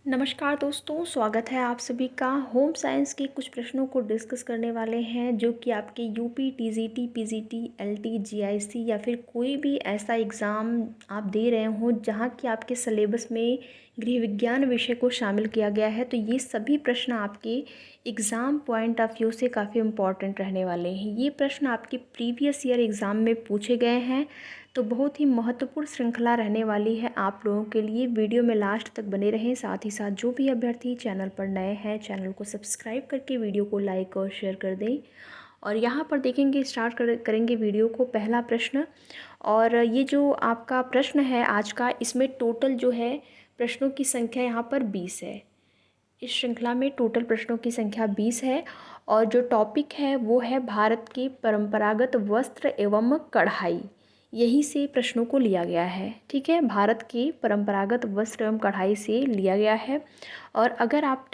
नमस्कार दोस्तों, स्वागत है आप सभी का। होम साइंस के कुछ प्रश्नों को डिस्कस करने वाले हैं जो कि आपके UP, TGT, PGT, LT, GIC या फिर कोई भी ऐसा एग्ज़ाम आप दे रहे हो जहां कि आपके सिलेबस में गृह विज्ञान विषय को शामिल किया गया है। तो ये सभी प्रश्न आपके एग्ज़ाम पॉइंट ऑफ व्यू से काफ़ी इम्पॉर्टेंट रहने वाले हैं। ये प्रश्न आपके प्रीवियस ईयर एग्ज़ाम में पूछे गए हैं, तो बहुत ही महत्वपूर्ण श्रृंखला रहने वाली है आप लोगों के लिए। वीडियो में लास्ट तक बने रहें। साथ ही साथ जो भी अभ्यर्थी चैनल पर नए हैं, चैनल को सब्सक्राइब करके वीडियो को लाइक और शेयर कर दें। और यहाँ पर देखेंगे, करेंगे वीडियो को। पहला प्रश्न, और ये जो आपका प्रश्न है आज का, इसमें टोटल जो है प्रश्नों की संख्या यहाँ पर 20 है। इस श्रृंखला में टोटल प्रश्नों की संख्या 20 है और जो टॉपिक है वो है भारत के परंपरागत वस्त्र एवं कढ़ाई। यही से प्रश्नों को लिया गया है। ठीक है, भारत के परंपरागत वस्त्र एवं कढ़ाई से लिया गया है। और अगर आप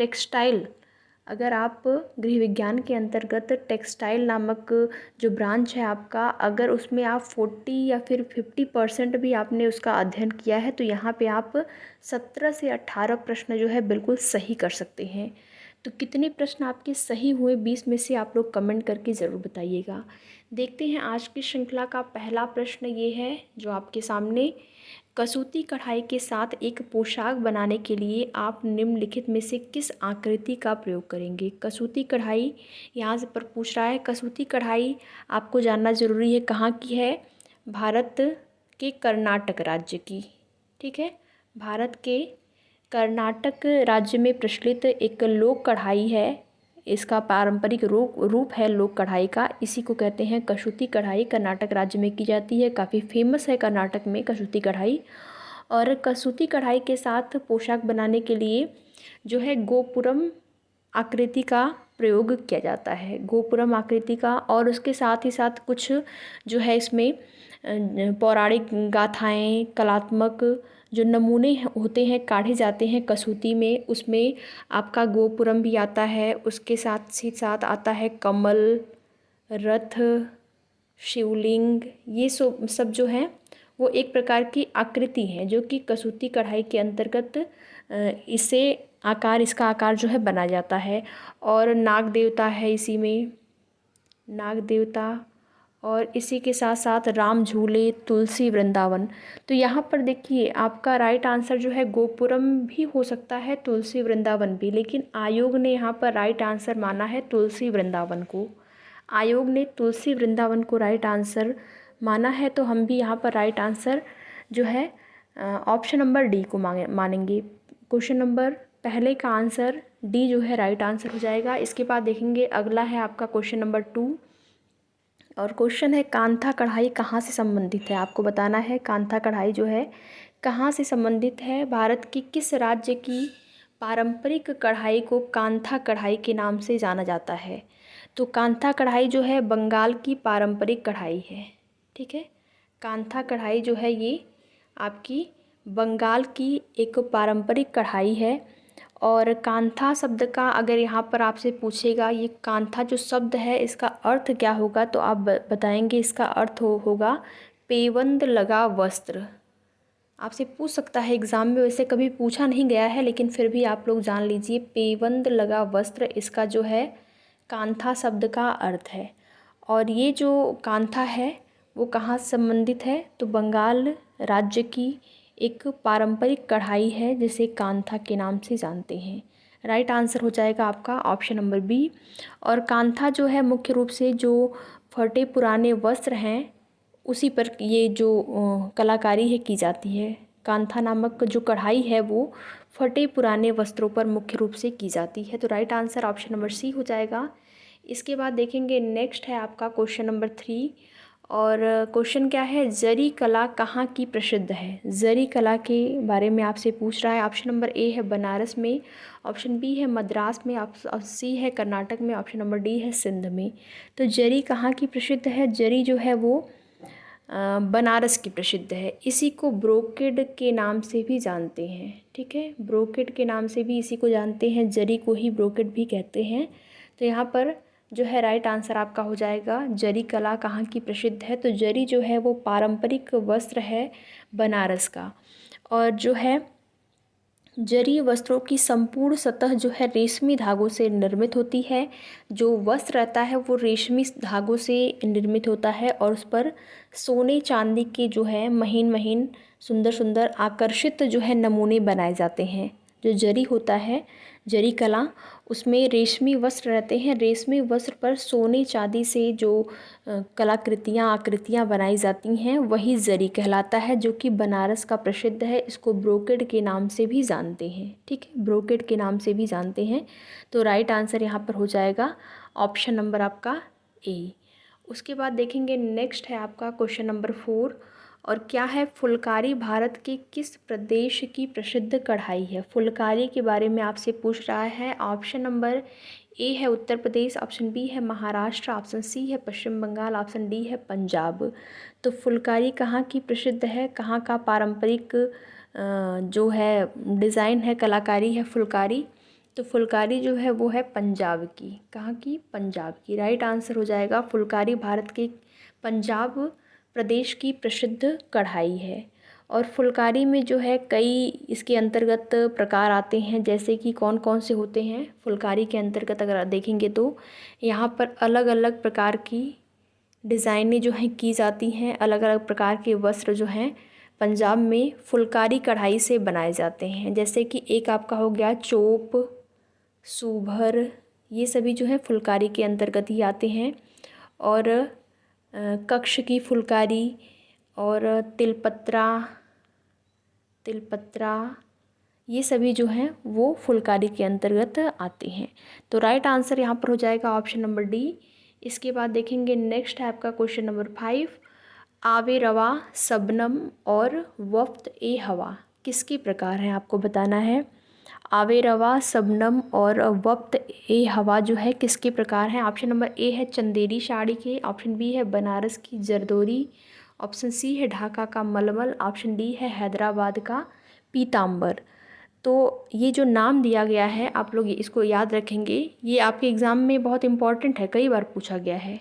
गृह विज्ञान के अंतर्गत टेक्सटाइल नामक जो ब्रांच है आपका, अगर उसमें आप 40 या फिर 50% भी आपने उसका अध्ययन किया है तो यहाँ पे आप 17 से 18 प्रश्न जो है बिल्कुल सही कर सकते हैं। तो कितने प्रश्न आपके सही हुए 20 में से आप लोग कमेंट करके ज़रूर बताइएगा। देखते हैं आज की श्रृंखला का पहला प्रश्न। ये है जो आपके सामने, कसूती कढ़ाई के साथ एक पोशाक बनाने के लिए आप निम्नलिखित में से किस आकृति का प्रयोग करेंगे। कसूती कढ़ाई यहाँ से पर पूछ रहा है। कसूती कढ़ाई आपको जानना ज़रूरी है कहाँ की है, भारत के कर्नाटक राज्य की। ठीक है, भारत के कर्नाटक राज्य में प्रचलित एक लोक कढ़ाई है। इसका पारंपरिक रूप है लोक कढ़ाई का। इसी को कहते हैं कसूती कढ़ाई। कर्नाटक राज्य में की जाती है, काफ़ी फेमस है कर्नाटक में कसूती कढ़ाई। और कसूती कढ़ाई के साथ पोशाक बनाने के लिए जो है गोपुरम आकृति का प्रयोग किया जाता है, गोपुरम आकृति का। और उसके साथ ही साथ कुछ जो है इसमें पौराणिक गाथाएँ, कलात्मक जो नमूने होते हैं, काढ़े जाते हैं कसूती में, उसमें आपका गोपुरम भी आता है। उसके साथ ही साथ आता है कमल, रथ, शिवलिंग। ये सब जो है वो एक प्रकार की आकृति है जो कि कसूती कढ़ाई के अंतर्गत इसका आकार जो है बना जाता है। और नाग देवता है इसी में, नाग देवता। और इसी के साथ साथ राम झूले, तुलसी वृंदावन। तो यहाँ पर देखिए आपका राइट आंसर जो है गोपुरम भी हो सकता है, तुलसी वृंदावन भी, लेकिन आयोग ने यहाँ पर राइट आंसर माना है तुलसी वृंदावन को। आयोग ने तुलसी वृंदावन को राइट आंसर माना है, तो हम भी यहाँ पर राइट आंसर जो है ऑप्शन नंबर डी को मानेंगे। क्वेश्चन नंबर पहले का आंसर डी जो है राइट आंसर हो जाएगा। इसके बाद देखेंगे अगला है आपका क्वेश्चन नंबर 2। और क्वेश्चन है कांथा कढ़ाई कहाँ से संबंधित है। आपको बताना है कांथा कढ़ाई जो है कहाँ से संबंधित है। भारत की किस राज्य की पारंपरिक कढ़ाई को कांथा कढ़ाई के नाम से जाना जाता है। तो कांथा कढ़ाई जो है बंगाल की पारंपरिक कढ़ाई है। ठीक है, कांथा कढ़ाई जो है ये आपकी बंगाल की एक पारंपरिक कढ़ाई है। और कांथा शब्द का अगर यहाँ पर आपसे पूछेगा ये कांथा जो शब्द है इसका अर्थ क्या होगा, तो आप बताएंगे इसका अर्थ होगा पेवंद लगा वस्त्र। आपसे पूछ सकता है एग्ज़ाम में, वैसे कभी पूछा नहीं गया है लेकिन फिर भी आप लोग जान लीजिए, पेवंद लगा वस्त्र इसका जो है कांथा शब्द का अर्थ है। और ये जो कांथा है वो कहाँ संबंधित है, तो बंगाल राज्य की एक पारंपरिक कढ़ाई है जिसे कांथा के नाम से जानते हैं। राइट आंसर हो जाएगा आपका ऑप्शन नंबर बी। और कांथा जो है मुख्य रूप से जो फटे पुराने वस्त्र हैं उसी पर ये जो कलाकारी है की जाती है। कांथा नामक जो कढ़ाई है वो फटे पुराने वस्त्रों पर मुख्य रूप से की जाती है। तो right answer option number C हो जाएगा। इसके बाद देखेंगे नेक्स्ट है आपका क्वेश्चन नंबर 3। और क्वेश्चन क्या है, जरी कला कहाँ की प्रसिद्ध है। जरी कला के बारे में आपसे पूछ रहा है। ऑप्शन नंबर ए है बनारस में, ऑप्शन बी है मद्रास में, ऑप्शन सी है कर्नाटक में, ऑप्शन नंबर डी है सिंध में। तो जरी कहाँ की प्रसिद्ध है, जरी जो है वो बनारस की प्रसिद्ध है। इसी को ब्रोकेड के नाम से भी जानते हैं। ठीक है, ब्रोकेड के नाम से भी इसी को जानते हैं, जरी को ही ब्रोकेड भी कहते हैं। तो यहाँ पर जो है राइट आंसर आपका हो जाएगा जरी कला कहाँ की प्रसिद्ध है। तो जरी जो है वो पारंपरिक वस्त्र है बनारस का। और जो है जरी वस्त्रों की संपूर्ण सतह जो है रेशमी धागों से निर्मित होती है। जो वस्त्र रहता है वो रेशमी धागों से निर्मित होता है और उस पर सोने चांदी के जो है महीन महीन सुंदर सुंदर आकर्षित जो है नमूने बनाए जाते हैं। जो जरी होता है, जरी कला, उसमें रेशमी वस्त्र रहते हैं। रेशमी वस्त्र पर सोने चांदी से जो कलाकृतियाँ आकृतियाँ बनाई जाती हैं वही जरी कहलाता है, जो कि बनारस का प्रसिद्ध है। इसको ब्रोकेड के नाम से भी जानते हैं। ठीक है, ब्रोकेड के नाम से भी जानते हैं। तो राइट आंसर यहाँ पर हो जाएगा ऑप्शन नंबर आपका ए। उसके बाद देखेंगे नेक्स्ट है आपका क्वेश्चन नंबर 4। और क्या है, फुलकारी भारत के किस प्रदेश की प्रसिद्ध कढ़ाई है। फुलकारी के बारे में आपसे पूछ रहा है। ऑप्शन नंबर ए है उत्तर प्रदेश, ऑप्शन बी है महाराष्ट्र, ऑप्शन सी है पश्चिम बंगाल, ऑप्शन डी है पंजाब। तो फुलकारी कहाँ की प्रसिद्ध है, कहाँ का पारंपरिक जो है डिज़ाइन है, कलाकारी है फुलकारी। तो फुलकारी जो है वो है पंजाब की। कहाँ की, पंजाब की। राइट आंसर हो जाएगा फुलकारी भारत के पंजाब प्रदेश की प्रसिद्ध कढ़ाई है। और फुलकारी में जो है कई इसके अंतर्गत प्रकार आते हैं, जैसे कि कौन कौन से होते हैं फुलकारी के अंतर्गत अगर आप देखेंगे तो यहाँ पर अलग अलग प्रकार की डिज़ाइनें जो हैं की जाती हैं। अलग अलग प्रकार के वस्त्र जो हैं पंजाब में फुलकारी कढ़ाई से बनाए जाते हैं। जैसे कि एक आपका हो गया चोप, सूभर, ये सभी जो है फुलकारी के अंतर्गत ही आते हैं। और कक्ष की फुलकारी और तिलपत्रा, तिलपत्रा, ये सभी जो हैं वो फुलकारी के अंतर्गत आते हैं। तो राइट आंसर यहाँ पर हो जाएगा ऑप्शन नंबर डी। इसके बाद देखेंगे नेक्स्ट है आपका क्वेश्चन नंबर 5। आवे रवा, शबनम और वफ्त ए हवा किसके प्रकार हैं, आपको बताना है। आवे रवा, शबनम और वफ्त ए हवा जो है किसके प्रकार हैं। ऑप्शन नंबर ए है चंदेरी साड़ी के, ऑप्शन बी है बनारस की जरदोरी, ऑप्शन सी है ढाका का मलमल, ऑप्शन डी है हैदराबाद का पीताम्बर। तो ये जो नाम दिया गया है आप लोग इसको याद रखेंगे, ये आपके एग्ज़ाम में बहुत इंपॉर्टेंट है, कई बार पूछा गया है।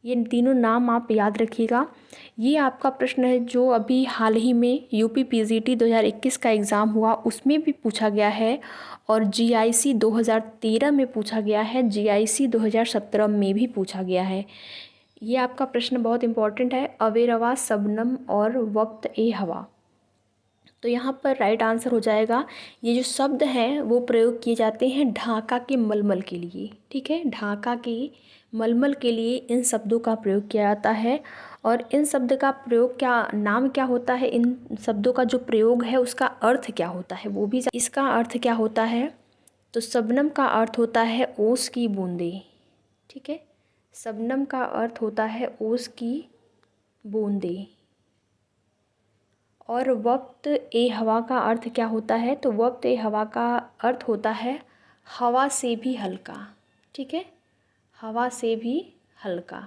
ये तीनों नाम आप याद रखिएगा। ये आपका प्रश्न है जो अभी हाल ही में यूपी पीजीटी 2021 का एग्ज़ाम हुआ उसमें भी पूछा गया है, और जीआईसी 2013 में पूछा गया है, जीआईसी 2017 में भी पूछा गया है। ये आपका प्रश्न बहुत इंपॉर्टेंट है, अवेरवा, शबनम और वक्त ए हवा। तो यहाँ पर राइट आंसर हो जाएगा, ये जो शब्द हैं वो प्रयोग किए जाते हैं ढाका के मलमल के लिए। ठीक है, ढाका के मलमल के लिए इन शब्दों का प्रयोग किया जाता है। और इन शब्द का प्रयोग क्या, नाम क्या होता है, इन शब्दों का जो प्रयोग है उसका अर्थ क्या होता है वो भी। इसका अर्थ क्या होता है, तो शबनम का अर्थ होता है ओस की बूंदे। ठीक है, शबनम का अर्थ होता है ओस की बूंदे। और वक्त ए हवा का अर्थ क्या होता है, तो वक्त ए हवा का अर्थ होता है हवा से भी हल्का। ठीक है, हवा से भी हल्का।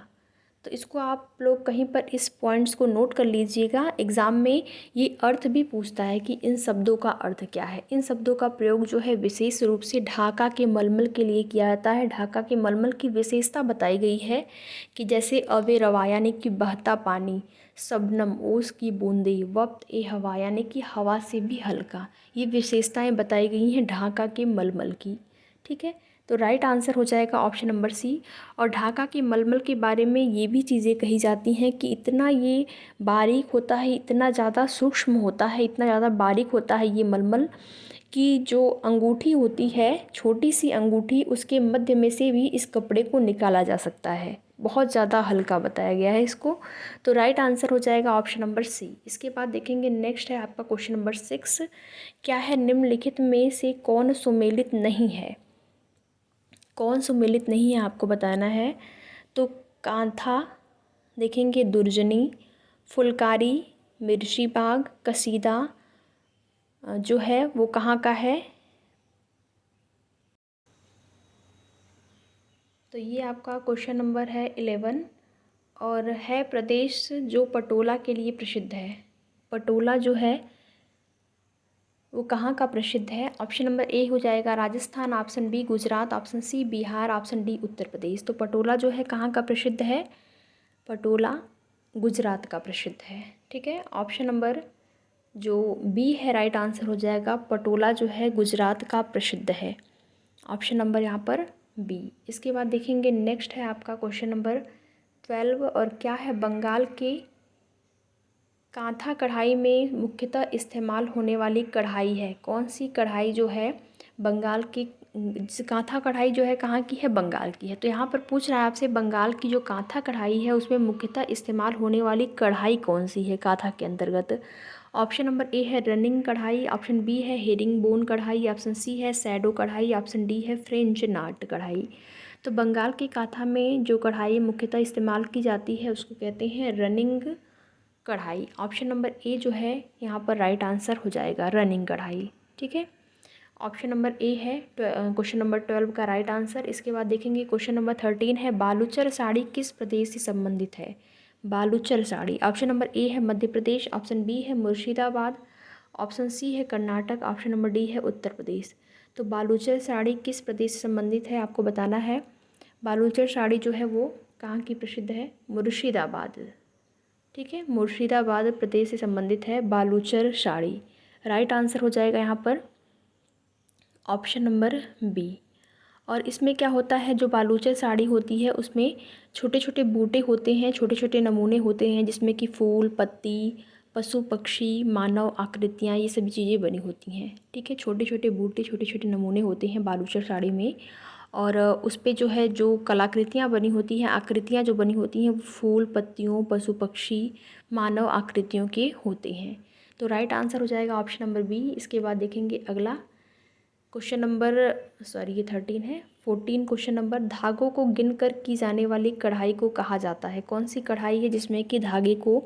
तो इसको आप लोग कहीं पर इस पॉइंट्स को नोट कर लीजिएगा। एग्ज़ाम में ये अर्थ भी पूछता है कि इन शब्दों का अर्थ क्या है। इन शब्दों का प्रयोग जो है विशेष रूप से ढाका के मलमल के लिए किया जाता है। ढाका के मलमल की विशेषता बताई गई है कि जैसे अवे रवा यानी कि बहता पानी, शबनम ओस की बूंदे, वक्त ए हवा यानी कि हवा से भी हल्का, ये विशेषताएं बताई गई हैं ढाका के मलमल की। ठीक है, तो राइट आंसर हो जाएगा ऑप्शन नंबर सी। और ढाका के मलमल के बारे में ये भी चीज़ें कही जाती हैं कि इतना ये बारीक होता है, इतना ज़्यादा सूक्ष्म होता है, इतना ज़्यादा बारीक होता है ये मलमल कि जो अंगूठी होती है, छोटी सी अंगूठी, उसके मध्य में से भी इस कपड़े को निकाला जा सकता है। बहुत ज़्यादा हल्का बताया गया है इसको। तो राइट आंसर हो जाएगा ऑप्शन नंबर सी। इसके बाद देखेंगे नेक्स्ट है आपका क्वेश्चन नंबर 6। क्या है, निम्नलिखित में से कौन सुमेलित नहीं है। कौन सुमेलित नहीं है आपको बताना है। तो कांथा, देखेंगे दुर्जनी, फुलकारी, मिर्ची बाग, कसीदा जो है वो कहाँ का है। तो ये आपका क्वेश्चन नंबर है 11 और है प्रदेश जो पटोला के लिए प्रसिद्ध है। पटोला जो है वो कहाँ का प्रसिद्ध है। ऑप्शन नंबर ए हो जाएगा Rajasthan, option B Gujarat, option C Bihar, option D Uttar Pradesh. तो पटोला जो है कहाँ का प्रसिद्ध है, पटोला गुजरात का प्रसिद्ध है। ठीक है, ऑप्शन नंबर जो बी है राइट आंसर हो जाएगा, पटोला जो है गुजरात का प्रसिद्ध है। ऑप्शन नंबर यहाँ पर बी। इसके बाद देखेंगे नेक्स्ट है आपका क्वेश्चन नंबर 12 और क्या है, बंगाल के कांथा कढ़ाई में मुख्यतः इस्तेमाल होने वाली कढ़ाई है, कौन सी कढ़ाई जो है बंगाल की, कांथा कढ़ाई जो है कहाँ की है, बंगाल की है। तो यहाँ पर पूछ रहा है आपसे बंगाल की जो कांथा कढ़ाई है उसमें मुख्यतः इस्तेमाल होने वाली कढ़ाई कौन सी है कांथा के अंतर्गत। ऑप्शन नंबर ए है रनिंग कढ़ाई, ऑप्शन बी है हेरिंग बोन कढ़ाई, ऑप्शन सी है सैडो कढ़ाई, ऑप्शन डी है फ्रेंच नाट कढ़ाई। तो बंगाल की कांथा में जो कढ़ाई मुख्यतः इस्तेमाल की जाती है उसको कहते हैं रनिंग कढ़ाई। ऑप्शन नंबर ए जो है यहाँ पर राइट आंसर हो जाएगा, रनिंग कढ़ाई। ठीक है, ऑप्शन नंबर ए है क्वेश्चन नंबर 12 का राइट आंसर। इसके बाद देखेंगे क्वेश्चन नंबर 13 है, बालूचर साड़ी किस प्रदेश से संबंधित है। Baluchar sari, option number A है मध्य प्रदेश, ऑप्शन बी है मुर्शिदाबाद, ऑप्शन सी है कर्नाटक, ऑप्शन नंबर डी है उत्तर प्रदेश। तो बालूचर साड़ी किस प्रदेश से संबंधित है आपको बताना है। बालूचर साड़ी जो है वो कहाँ की प्रसिद्ध है, मुर्शिदाबाद। ठीक है, मुर्शिदाबाद प्रदेश से संबंधित है बालूचर साड़ी। राइट आंसर हो जाएगा यहाँ पर ऑप्शन नंबर बी। और इसमें क्या होता है, जो बालूचर साड़ी होती है उसमें छोटे छोटे बूटे होते हैं, छोटे छोटे नमूने होते हैं जिसमें कि फूल, पत्ती, पशु पक्षी, मानव आकृतियाँ, ये सभी चीज़ें बनी होती हैं। ठीक है, छोटे छोटे बूटे, छोटे छोटे नमूने होते हैं बालूचर साड़ी में। और उस पर जो है जो कलाकृतियाँ बनी होती हैं, आकृतियाँ जो बनी होती हैं वो फूल, पत्तियों, पशु पक्षी, मानव आकृतियों के होते हैं। तो राइट आंसर हो जाएगा ऑप्शन नंबर बी। इसके बाद देखेंगे अगला क्वेश्चन नंबर, ये 13 है। 14 क्वेश्चन नंबर, धागों को गिनकर की जाने वाली कढ़ाई को कहा जाता है, कौन सी कढ़ाई है जिसमें कि धागे को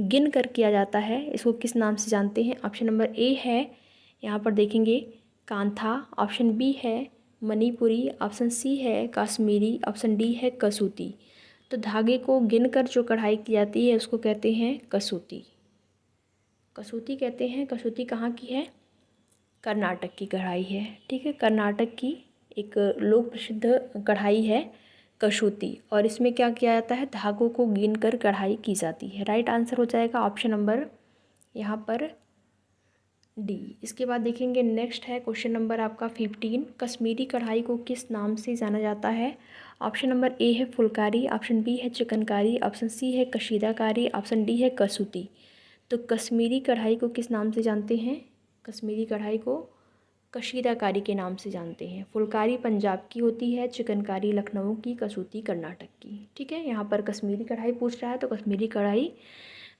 गिन कर किया जाता है, इसको किस नाम से जानते हैं। ऑप्शन नंबर ए है यहाँ पर देखेंगे कांथा, ऑप्शन बी है मणिपुरी, ऑप्शन सी है काश्मीरी, ऑप्शन डी है कसूती। तो धागे को गिनकर जो कढ़ाई की जाती है उसको कहते हैं कसूती। कसूती कहते हैं। कसूती कहाँ की है, कर्नाटक की कढ़ाई है। ठीक है, कर्नाटक की एक लोक प्रसिद्ध कढ़ाई है कसूती। और इसमें क्या किया जाता है, धागों को गिनकर कढ़ाई की जाती है। राइट आंसर हो जाएगा ऑप्शन नंबर यहाँ पर डी। इसके बाद देखेंगे नेक्स्ट है क्वेश्चन नंबर आपका 15, कश्मीरी कढ़ाई को किस नाम से जाना जाता है। ऑप्शन नंबर ए है फुलकारी, ऑप्शन बी है चिकनकारी, ऑप्शन सी है कशीदाकारी, ऑप्शन डी है कसूती। तो कश्मीरी कढ़ाई को किस नाम से जानते हैं, कश्मीरी कढ़ाई को कशीदाकारी के नाम से जानते हैं। फुलकारी पंजाब की होती है, चिकनकारी लखनऊ की, कसूती कर्नाटक की। ठीक है, यहाँ पर कश्मीरी कढ़ाई पूछ रहा है तो कश्मीरी कढ़ाई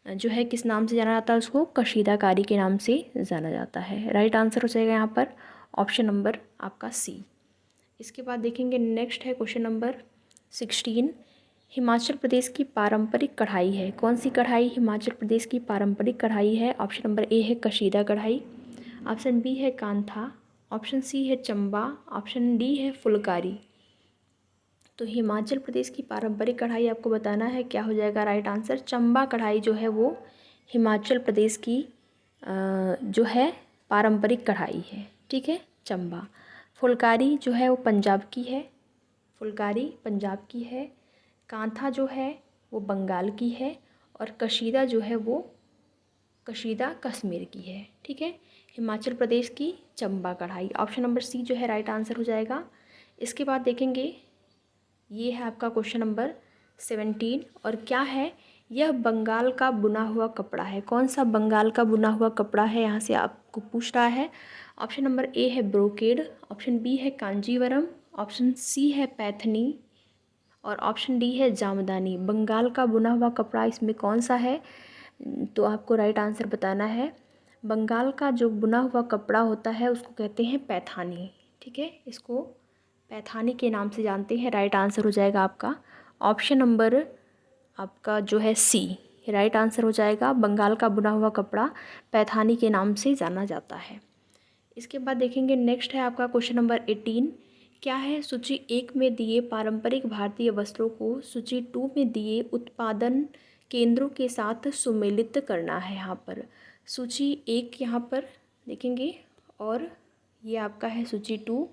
जो है किस नाम से जाना जाता है, उसको कशीदाकारी के नाम से जाना जाता है। राइट आंसर हो जाएगा यहाँ पर ऑप्शन नंबर आपका सी। इसके बाद देखेंगे नेक्स्ट है क्वेश्चन नंबर 16, हिमाचल प्रदेश की पारंपरिक कढ़ाई है, कौन सी कढ़ाई हिमाचल प्रदेश की पारंपरिक कढ़ाई है। ऑप्शन नंबर ए है कशीदा कढ़ाई, ऑप्शन बी है कांथा, ऑप्शन सी है चंबा, ऑप्शन डी है फुलकारी। तो हिमाचल प्रदेश की पारंपरिक कढ़ाई आपको बताना है, क्या हो जाएगा राइट आंसर, चंबा कढ़ाई जो है वो हिमाचल प्रदेश की जो है पारंपरिक कढ़ाई है। ठीक है, चंबा। फुलकारी जो है वो पंजाब की है, फुलकारी पंजाब की है। कांथा जो है वो बंगाल की है और कशीदा जो है वो कशीदा कश्मीर की है। ठीक है, हिमाचल प्रदेश की चंबा कढ़ाई, ऑप्शन नंबर सी जो है राइट आंसर हो जाएगा। इसके बाद देखेंगे ये है आपका क्वेश्चन नंबर 17 और क्या है, यह बंगाल का बुना हुआ कपड़ा है, कौन सा बंगाल का बुना हुआ कपड़ा है, यहाँ से आपको पूछ रहा है। ऑप्शन नंबर ए है ब्रोकेड, ऑप्शन बी है कांजीवरम, ऑप्शन सी है पैथनी और ऑप्शन डी है जामदानी। बंगाल का बुना हुआ कपड़ा इसमें कौन सा है, तो आपको राइट आंसर बताना है। बंगाल का जो बुना हुआ कपड़ा होता है उसको कहते हैं पैठानी। ठीक है, इसको पैठानी के नाम से जानते हैं। राइट आंसर हो जाएगा आपका ऑप्शन नंबर आपका जो है सी, राइट आंसर हो जाएगा। बंगाल का बुना हुआ कपड़ा पैठानी के नाम से जाना जाता है। इसके बाद देखेंगे नेक्स्ट है आपका क्वेश्चन नंबर 18, क्या है, सूची 1 में दिए पारंपरिक भारतीय वस्त्रों को सूची 2 में दिए उत्पादन केंद्रों के साथ सुमेलित करना है। यहाँ पर सूची 1 यहाँ पर देखेंगे और ये आपका है सूची 2,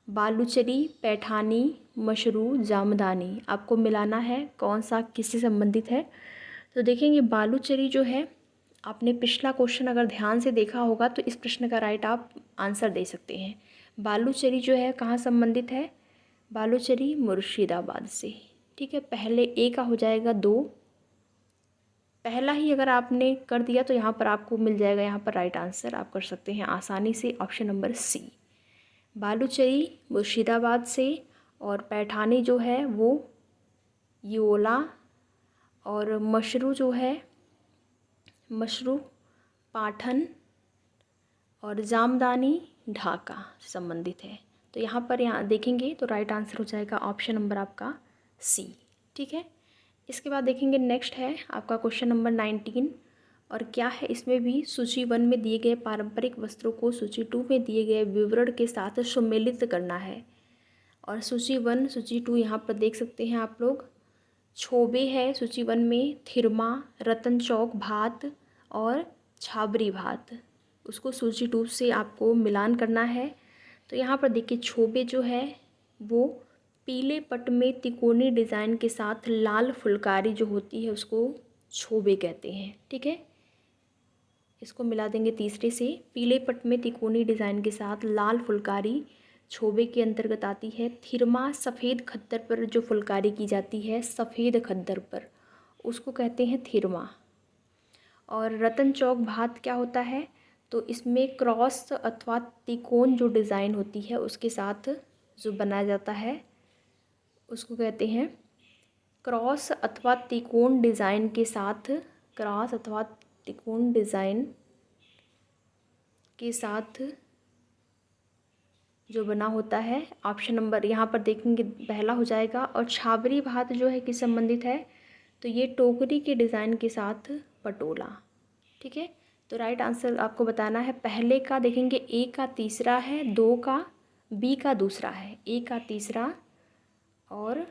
बालूचरी, पैठानी, मशरू, जामदानी। आपको मिलाना है कौन सा किससे संबंधित है। तो देखेंगे बालूचरी जो है आपने पिछला क्वेश्चन अगर ध्यान से देखा होगा तो इस प्रश्न का राइट आप आंसर दे सकते हैं। बालूचरी जो है कहाँ संबंधित है? बालूचरी मुर्शिदाबाद से। ठीक है, पहले ए का हो जाएगा 2। पहला ही अगर आपने कर दिया तो यहाँ पर आपको मिल जाएगा, यहाँ पर राइट आंसर आप कर सकते हैं आसानी से, option number C. Baluchari Murshidabad से, और पैठानी जो है वो योला, और मशरू जो है मशरू पाठन, और जामदानी ढाका से संबंधित है। तो यहाँ पर देखेंगे तो राइट आंसर हो जाएगा ऑप्शन नंबर आपका सी। ठीक है, इसके बाद देखेंगे नेक्स्ट है आपका क्वेश्चन नंबर 19। और क्या है इसमें भी, सूची 1 में दिए गए पारंपरिक वस्त्रों को सूची 2 में दिए गए विवरण के साथ सम्मिलित करना है। और सूची 1 सूची 2 यहाँ पर देख सकते हैं आप लोग। छोबे है सूची 1 में, थिरमा, रतन चौक भात और छाबरी भात, उसको सूची 2 से आपको मिलान करना है। तो यहाँ पर देखिए छोबे जो है वो पीले पट में तिकोनी डिज़ाइन के साथ लाल फुलकारी जो होती है उसको छोबे कहते हैं। ठीक है, इसको मिला देंगे तीसरे से, पीले पट में तिकोनी डिज़ाइन के साथ लाल फुलकारी छोबे के अंतर्गत आती है। थिरमा सफ़ेद खद्दर पर जो फुलकारी की जाती है सफ़ेद खद्दर पर, उसको कहते हैं थिरमा। और रतन चौक भात क्या होता है, तो इसमें क्रॉस अथवा तिकोन जो डिज़ाइन होती है उसके साथ जो बनाया जाता है उसको कहते हैं क्रॉस अथवा तिकोन डिज़ाइन के साथ, क्रॉस अथवा तिकोन डिज़ाइन के साथ जो बना होता है। ऑप्शन नंबर यहाँ पर देखेंगे पहला हो जाएगा। और छाबरी भात जो है किस संबंधित है, तो ये टोकरी के डिज़ाइन के साथ पटोला। ठीक है, तो राइट आंसर आपको बताना है। पहले का देखेंगे ए का तीसरा है, 2 का बी का दूसरा है, ए का तीसरा, और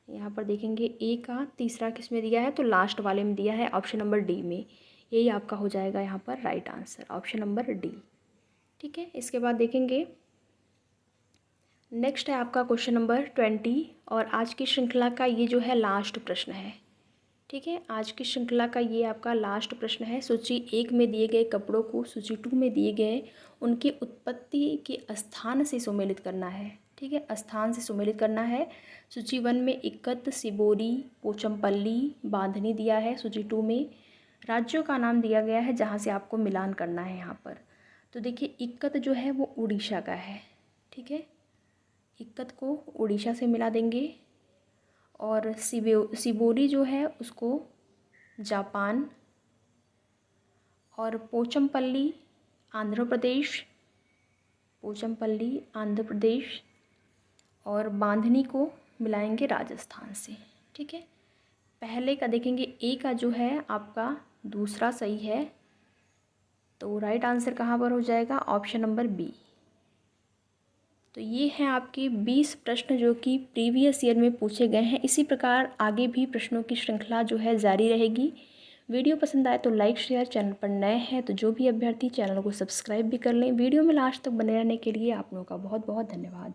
यहाँ पर देखेंगे ए का तीसरा किस में दिया है, तो लास्ट वाले में दिया है ऑप्शन नंबर डी में। यही आपका हो जाएगा यहाँ पर right answer, option number D. ठीक है, इसके बाद देखेंगे नेक्स्ट है आपका क्वेश्चन नंबर 20। और आज की श्रृंखला का ये जो है लास्ट प्रश्न है। ठीक है, आज की श्रृंखला का ये आपका लास्ट प्रश्न है। सूची 1 में दिए गए कपड़ों को सूची 2 में दिए गए उनकी उत्पत्ति के स्थान से सम्मिलित करना है। ठीक है, स्थान से सम्मिलित करना है। सूची 1 में इक्कत, सिबोरी, पोचमपल्ली, बांधनी दिया है। सूची 2 में राज्यों का नाम दिया गया है जहाँ से आपको मिलान करना है यहाँ पर। तो देखिए इक्कत जो है वो उड़ीसा का है। ठीक है, इक्कत को उड़ीसा से मिला देंगे। और सिबोरी जो है उसको जापान, और पोचमपल्ली आंध्र प्रदेश, पोचमपल्ली आंध्र प्रदेश, और बांधनी को मिलाएंगे राजस्थान से। ठीक है, पहले का देखेंगे ए का जो है आपका दूसरा सही है, तो राइट आंसर कहाँ पर हो जाएगा, ऑप्शन नंबर बी। तो ये हैं आपके 20 प्रश्न जो कि प्रीवियस ईयर में पूछे गए हैं। इसी प्रकार आगे भी प्रश्नों की श्रृंखला जो है जारी रहेगी। वीडियो पसंद आए तो लाइक शेयर, चैनल पर नए हैं तो जो भी अभ्यर्थी चैनल को सब्सक्राइब भी कर लें। वीडियो में लास्ट तक बने रहने के लिए आप लोगों का बहुत बहुत धन्यवाद।